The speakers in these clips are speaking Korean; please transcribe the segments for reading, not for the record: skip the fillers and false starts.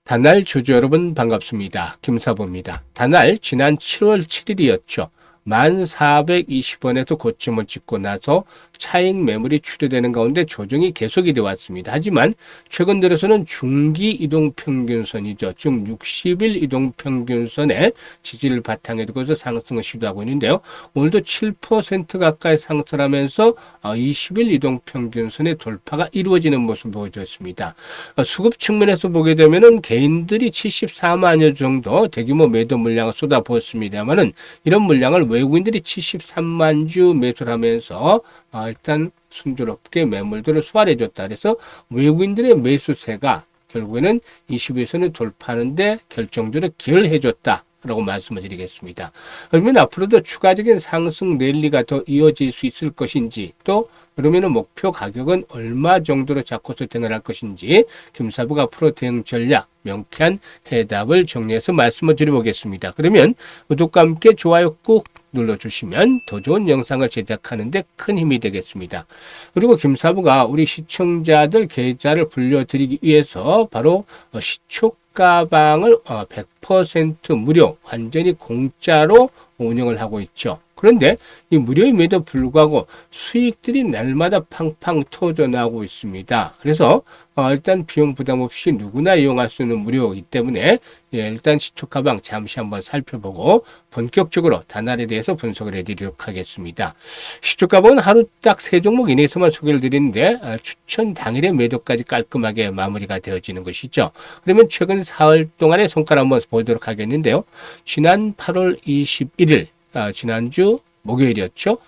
다날 주주 여러분 반갑습니다. 김사부입니다. 다날 지난 7월 7일이었죠. 1420원에서 고점을 찍고 나서 차익 매물이 추대되는 가운데 조정이 계속이 되어 왔습니다. 하지만 최근 들어서는 중기 이동평균선이죠. 즉 60일 이동평균선의 지지를 바탕에 두고서 상승을 시도하고 있는데요. 오늘도 7% 가까이 상승하면서 20일 이동평균선의 돌파가 이루어지는 모습을 보여줬습니다. 수급 측면에서 보게 되면은 개인들이 74만여 정도 대규모 매도 물량을 쏟아부었습니다만은 이런 물량을 외국인들이 73만 주 매수를 하면서 일단 순조롭게 매물들을 소화해줬다. 그래서 외국인들의 매수세가 결국에는 20일선을 돌파하는데 결정적으로 기여를 해줬다. 라고 말씀을 드리겠습니다. 그러면 앞으로도 추가적인 상승 랠리가 더 이어질 수 있을 것인지, 또 그러면은 목표 가격은 얼마 정도로 잡고서 대응할 것인지 김사부가 앞으로 대응 전략 명쾌한 해답을 정리해서 말씀을 드려보겠습니다. 그러면 구독과 함께 좋아요 꾹 눌러주시면 더 좋은 영상을 제작하는 데 큰 힘이 되겠습니다. 그리고 김사부가 우리 시청자들 계좌를 불려드리기 위해서 바로 시초가방을 100% 무료, 완전히 공짜로 운영을 하고 있죠. 그런데 이 무료임에도 불구하고 수익들이 날마다 팡팡 터져 나오고 있습니다. 그래서 일단 비용 부담 없이 누구나 이용할 수 있는 무료이기 때문에 일단 시초가방 잠시 한번 살펴보고 본격적으로 다날에 대해서 분석을 해드리도록 하겠습니다. 시초가방은 하루 딱 3종목 이내에서만 소개를 드리는데 추천 당일의 매도까지 깔끔하게 마무리가 되어지는 것이죠. 그러면 최근 4월 동안의 성과를 한번 보도록 하겠는데요. 지난 8월 21일 지난주 목요일이었죠.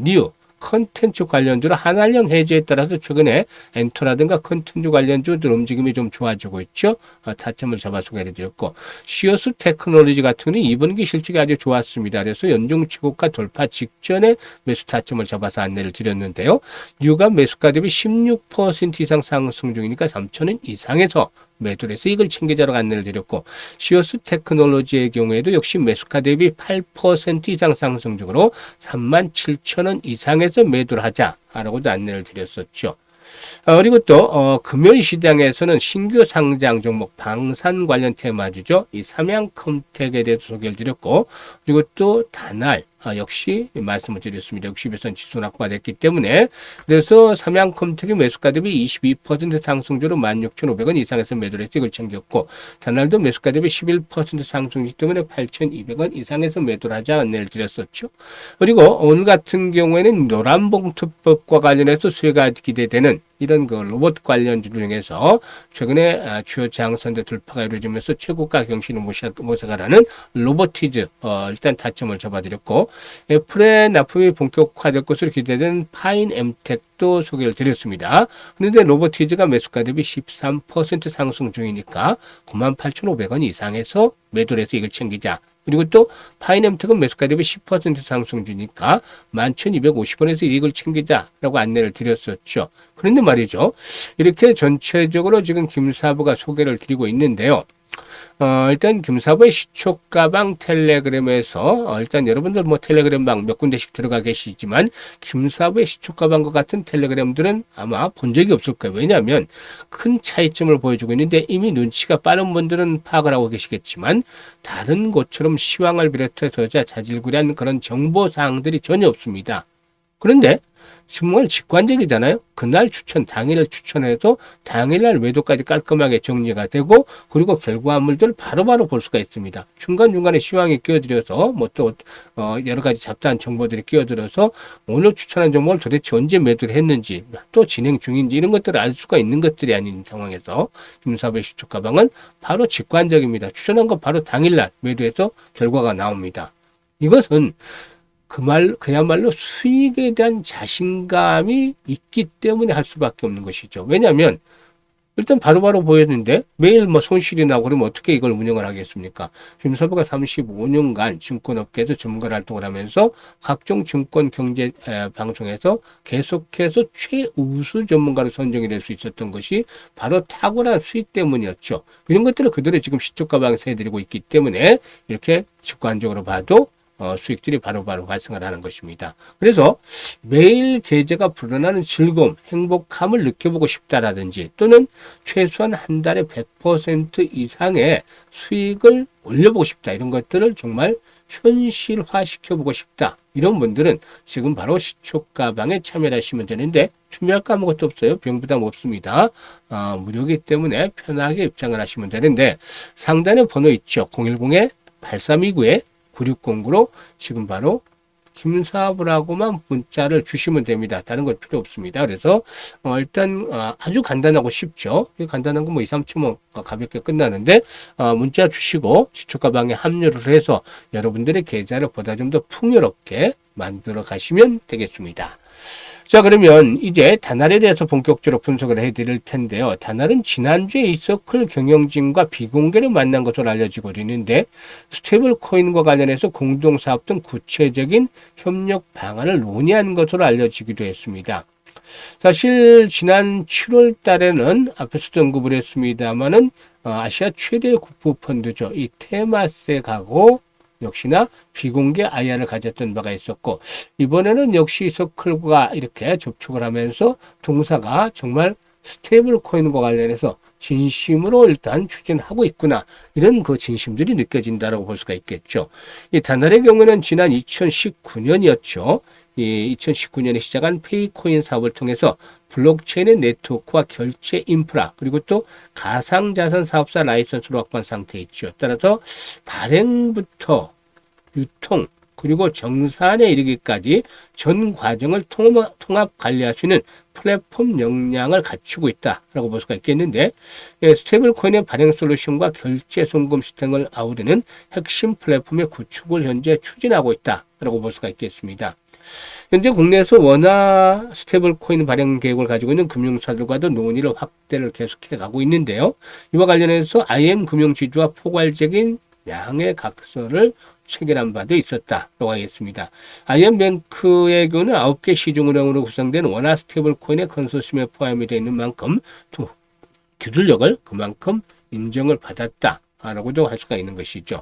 뉴 컨텐츠 관련주로 한알령 해제에 따라서 최근에 엔터라든가 컨텐츠 관련주들 움직임이 좀 좋아지고 있죠. 타점을 잡아 소개해 드렸고, 시어스 테크놀로지 같은 경우는 2분기 실적이 아주 좋았습니다. 그래서 연중 최고가 돌파 직전에 매수 타점을 잡아서 안내를 드렸는데요. 뉴가 매수가 대비 16% 이상 상승 중이니까 3,000원 이상에서 매도를 해서 이걸 챙기자라고 안내를 드렸고, 시어스 테크놀로지의 경우에도 역시 매수가 대비 8% 이상 상승 중으로 37,000원 이상에서 매도를 하자라고도 안내를 드렸었죠. 그리고 또 금요일 시장에서는 신규 상장 종목 방산 관련 테마주죠. 이 삼양컴텍에 대해서 소개를 드렸고, 그리고 또 다날 역시 말씀을 드렸습니다. 60일선 지수 낙후가 됐기 때문에, 그래서 삼양컴텍의 매수가 대비 22% 상승주로 16,500원 이상에서 매도를 해서 이걸 챙겼고, 다날도 매수가 대비 11% 상승이기 때문에 8,200원 이상에서 매도를 하자 안내를 드렸었죠. 그리고 오늘 같은 경우에는 노란봉투법과 관련해서 수혜가 기대되는 이런 그 로봇 관련주 중에서 최근에 주요 장선대 돌파가 이루어지면서 최고가 경신을 모색하라는 로보티즈 일단 타점을 잡아드렸고, 애플의 납품이 본격화될 것으로 기대되는 파인 엠텍도 소개를 드렸습니다. 그런데 로보티즈가 매수가 대비 13% 상승 중이니까 98,500원 이상에서 매도를 해서 이걸 챙기자. 그리고 또 파이nem텍은 매수가 대비 10% 상승 주니까 11,250원에서 이익을 챙기자라고 안내를 드렸었죠. 그런데 말이죠. 이렇게 전체적으로 지금 김사부가 소개를 드리고 있는데요. 일단 김사부의 시초가방 텔레그램에서 일단 여러분들 뭐 텔레그램방 몇 군데씩 들어가 계시지만 김사부의 시초가방과 같은 텔레그램들은 아마 본 적이 없을 거예요. 왜냐하면 큰 차이점을 보여주고 있는데 이미 눈치가 빠른 분들은 파악을 하고 계시겠지만 다른 곳처럼 시황을 비롯해서 자질구레한 그런 정보사항들이 전혀 없습니다. 그런데 정말 직관적이잖아요. 그날 추천, 당일을 추천해서 당일날 매도까지 깔끔하게 정리가 되고, 그리고 결과물들을 바로바로 볼 수가 있습니다. 중간중간에 시황이 끼어들어서 뭐 또 여러 가지 잡다한 정보들이 끼어들어서 오늘 추천한 종목을 도대체 언제 매도를 했는지, 또 진행 중인지 이런 것들을 알 수가 있는 것들이 아닌 상황에서 김사부의 시초가방은 바로 직관적입니다. 추천한 거 바로 당일날 매도해서 결과가 나옵니다. 이것은 그야말로 수익에 대한 자신감이 있기 때문에 할 수밖에 없는 것이죠. 왜냐하면 일단 바로바로 보였는데 매일 뭐 손실이 나고 그러면 어떻게 이걸 운영을 하겠습니까? 김사부가 35년간 증권업계에서 전문가 활동을 하면서 각종 증권 경제 방송에서 계속해서 최우수 전문가로 선정이 될 수 있었던 것이 바로 탁월한 수익 때문이었죠. 이런 것들을 그대로 지금 시초가방에서 해드리고 있기 때문에 이렇게 직관적으로 봐도 수익들이 바로바로 발생을 하는 것입니다. 그래서 매일 계좌가 불어나는 즐거움, 행복함을 느껴보고 싶다라든지 또는 최소한 한 달에 100% 이상의 수익을 올려보고 싶다. 이런 것들을 정말 현실화 시켜보고 싶다. 이런 분들은 지금 바로 시초가방에 참여를 하시면 되는데 준비할 거 아무것도 없어요. 병부담 없습니다. 무료이기 때문에 편하게 입장을 하시면 되는데 상단에 번호 있죠. 010-8329-9609로 지금 바로 김사부라고만 문자를 주시면 됩니다. 다른 건 필요 없습니다. 그래서 일단 아주 간단하고 쉽죠. 간단한 건 뭐 2, 3초면 가볍게 끝나는데 문자 주시고 시초가방에 합류를 해서 여러분들의 계좌를 보다 좀 더 풍요롭게 만들어 가시면 되겠습니다. 자, 그러면 이제 다날에 대해서 본격적으로 분석을 해드릴 텐데요. 다날은 지난주에 이서클 경영진과 비공개로 만난 것으로 알려지고 있는데 스테이블 코인과 관련해서 공동사업 등 구체적인 협력 방안을 논의한 것으로 알려지기도 했습니다. 사실 지난 7월 달에는 앞에서도 언급을 했습니다만은 아시아 최대 국부펀드죠. 이 테마섹하고 역시나 비공개 IR을 가졌던 바가 있었고 이번에는 역시 서클과 이렇게 접촉을 하면서 동사가 정말 스테이블 코인과 관련해서 진심으로 일단 추진하고 있구나 이런 그 진심들이 느껴진다라고 볼 수가 있겠죠. 이 다날의 경우는 지난 2019년이었죠. 이 2019년에 시작한 페이코인 사업을 통해서 블록체인의 네트워크와 결제 인프라 그리고 또 가상자산 사업사 라이선스를 확보한 상태에 있죠. 따라서 발행부터 유통 그리고 정산에 이르기까지 전 과정을 통합 관리할 수 있는 플랫폼 역량을 갖추고 있다라고 볼 수가 있겠는데 스테이블 코인의 발행 솔루션과 결제 송금 시스템을 아우르는 핵심 플랫폼의 구축을 현재 추진하고 있다라고 볼 수가 있겠습니다. 현재 국내에서 원화 스테이블 코인 발행 계획을 가지고 있는 금융사들과도 논의를 확대를 계속해 가고 있는데요. 이와 관련해서 IM 금융지주와 포괄적인 양해 각서를 체결한 바도 있었다고 하겠습니다. IM뱅크의 경우는 9개 시중은행으로 구성된 원화 스테이블 코인의 컨소시엄에 포함이 되어 있는 만큼 또 기술력을 그만큼 인정을 받았다라고도 할 수가 있는 것이죠.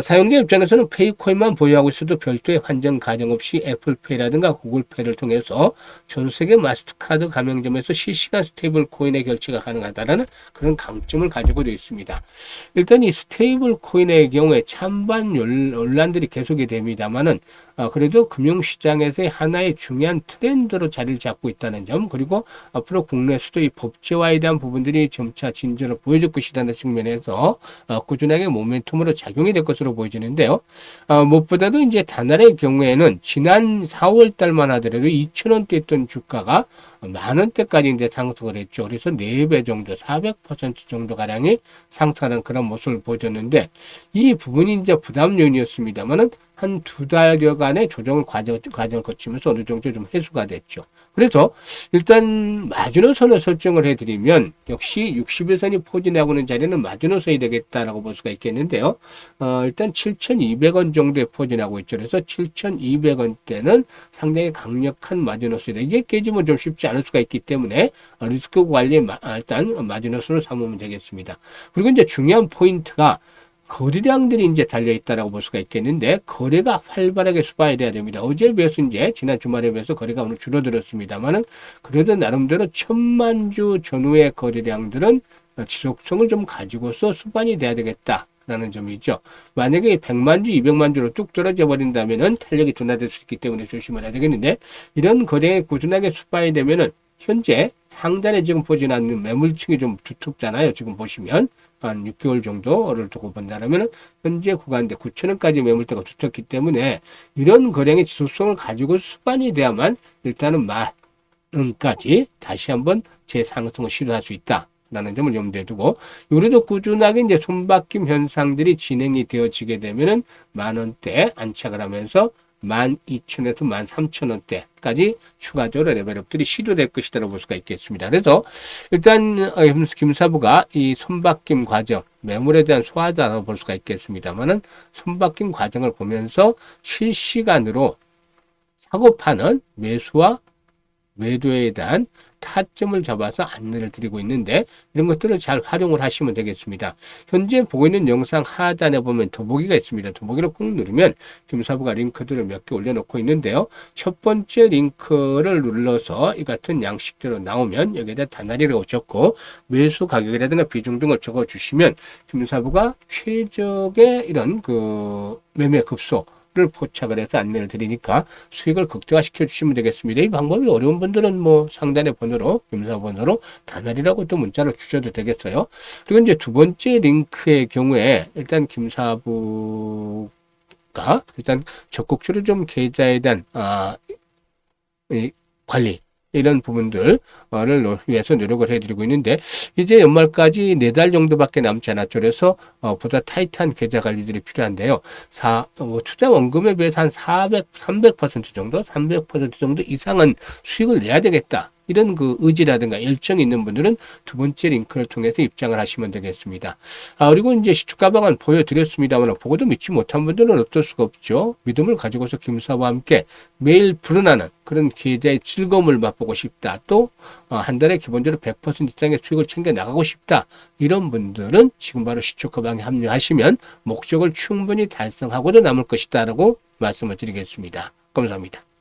사용자 입장에서는 페이코인만 보유하고 있어도 별도의 환전 과정 없이 애플페이라든가 구글페이를 통해서 전 세계 마스터카드 가맹점에서 실시간 스테이블 코인의 결제가 가능하다는 그런 강점을 가지고 있습니다. 일단 이 스테이블 코인의 경우에 찬반 논란들이 계속이 됩니다만은 그래도 금융시장에서의 하나의 중요한 트렌드로 자리를 잡고 있다는 점 그리고 앞으로 국내에서도 이 법제화에 대한 부분들이 점차 진전을 보여줄 것이라는 측면에서 꾸준하게 모멘텀으로 작용이 될 것으로 보여지는데요. 무엇보다도 이제 다날의 경우에는 지난 4월 달만 하더라도 2,000원대 있던 주가가 10,000원대까지 이제 상승을 했죠. 그래서 4배 정도, 400% 정도 가량이 상승하는 그런 모습을 보여줬는데 이 부분이 이제 부담 요인이었습니다만은 한 2달여간의 조정을 과정을 거치면서 어느 정도 좀 해소가 됐죠. 그래서 일단 마지노선을 설정을 해드리면 역시 60일선이 포진하고 있는 자리는 마지노선이 되겠다라고 볼 수가 있겠는데요. 일단 7,200원 정도에 포진하고 있죠. 그래서 7,200원대는 상당히 강력한 마지노선이다. 이게 깨지면 좀 쉽지 않을 수가 있기 때문에 리스크 관리에 일단 마지노선을 삼으면 되겠습니다. 그리고 이제 중요한 포인트가 거래량들이 이제 달려있다라고 볼 수가 있겠는데, 거래가 활발하게 수반이 돼야 됩니다. 어제에 비해서 이제, 지난 주말에 비해서 거래가 오늘 줄어들었습니다만은, 그래도 나름대로 1,000만주 전후의 거래량들은 지속성을 좀 가지고서 수반이 돼야 되겠다라는 점이죠. 만약에 100만주, 200만주로 뚝 떨어져 버린다면은 탄력이 둔화될 수 있기 때문에 조심을 해야 되겠는데, 이런 거래에 꾸준하게 수반이 되면은, 현재 상단에 지금 포진하는 매물층이 좀 두텁잖아요. 지금 보시면. 한 6개월 정도를 두고 본다면 현재 구간대 9,000원까지 매물대가 두텁기 때문에 이런 거래량의 지속성을 가지고 수반이 돼야만 일단은 10,000원까지 다시 한번 재상승을 시도할 수 있다라는 점을 염두에 두고, 요래도 꾸준하게 이제 손바뀜 현상들이 진행이 되어지게 되면은 10,000원대 안착을 하면서 12,000원에서 13,000원대까지 추가적으로 레벨업들이 시도될 것이라고 볼 수가 있겠습니다. 그래서 일단 김사부가 이 손바뀜 과정, 매물에 대한 소화자라고 볼 수가 있겠습니다만은 손바뀜 과정을 보면서 실시간으로 사고 파는 매수와 매도에 대한 타점을 잡아서 안내를 드리고 있는데 이런 것들을 잘 활용을 하시면 되겠습니다. 현재 보고 있는 영상 하단에 보면 더보기가 있습니다. 더보기를 꾹 누르면 김사부가 링크들을 몇 개 올려놓고 있는데요. 첫 번째 링크를 눌러서 이 같은 양식대로 나오면 여기에다 단알이라고 적고 매수 가격이라든가 비중 등을 적어주시면 김사부가 최적의 이런 그 매매 급소를 포착을 해서 안내를 드리니까 수익을 극대화시켜 주시면 되겠습니다. 이 방법이 어려운 분들은 뭐 상단의 번호로, 김사 번호로 단알이라고 또 문자를 주셔도 되겠어요. 그리고 이제 두 번째 링크의 경우에 일단 김사부가 일단 적극적으로 좀 계좌에 대한 이 관리 이런 부분들을 위해서 노력을 해드리고 있는데 이제 연말까지 4달 정도밖에 남지 않았죠. 그래서 보다 타이트한 계좌 관리들이 필요한데요. 투자 원금에 비해서 한 300% 정도, 300% 정도 이상은 수익을 내야 되겠다. 이런 그 의지라든가 열정이 있는 분들은 두 번째 링크를 통해서 입장을 하시면 되겠습니다. 그리고 이제 시초가 방안 보여드렸습니다만 보고도 믿지 못한 분들은 어쩔 수가 없죠. 믿음을 가지고서 김사와 함께 매일 불어나는 그런 계좌의 즐거움을 맛보고 싶다. 또 한 달에 기본적으로 100% 이상의 수익을 챙겨 나가고 싶다. 이런 분들은 지금 바로 시초가 방에 합류하시면 목적을 충분히 달성하고도 남을 것이다 라고 말씀을 드리겠습니다. 감사합니다.